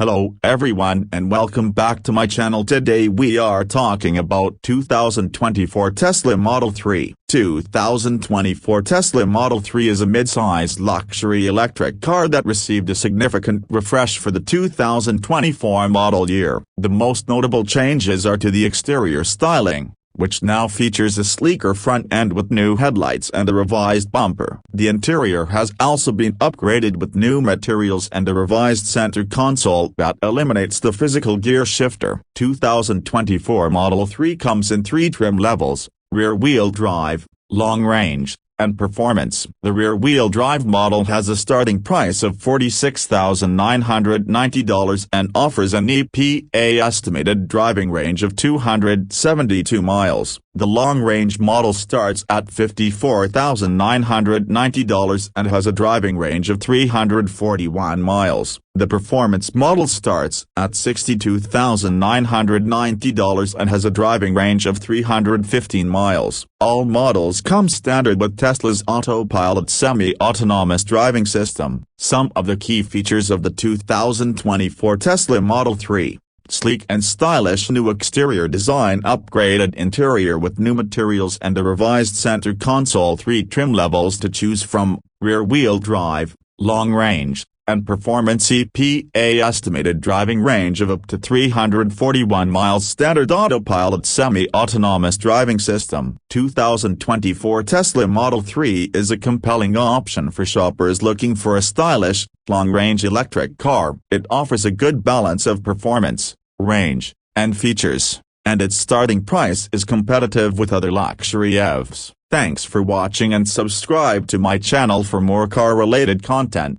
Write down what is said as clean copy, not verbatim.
Hello everyone and welcome back to my channel. Today we are talking about 2024 Tesla Model 3. 2024 Tesla Model 3 is a mid-sized luxury electric car that received a significant refresh for the 2024 model year. The most notable changes are to the exterior styling, which now features a sleeker front end with new headlights and a revised bumper. The interior has also been upgraded with new materials and a revised center console that eliminates the physical gear shifter. 2024 Model 3 comes in 3 trim levels: rear-wheel drive, long-range, and performance. The rear-wheel drive model has a starting price of $46,990 and offers an EPA estimated driving range of 272 miles. The long-range model starts at $54,990 and has a driving range of 341 miles. The performance model starts at $62,990 and has a driving range of 315 miles. All models come standard with Tesla's autopilot semi-autonomous driving system. Some of the key features of the 2024 Tesla Model 3. Sleek and stylish new exterior design, upgraded interior with new materials and a revised center console. 3 trim levels to choose from: rear-wheel drive, long-range, and performance. EPA estimated driving range of up to 341 miles. Standard autopilot semi-autonomous driving system. 2024 Tesla Model 3 is a compelling option for shoppers looking for a stylish, long-range electric car. It offers a good balance of performance, range, and features, and its starting price is competitive with other luxury EVs. Thanks for watching and subscribe to my channel for more car-related content.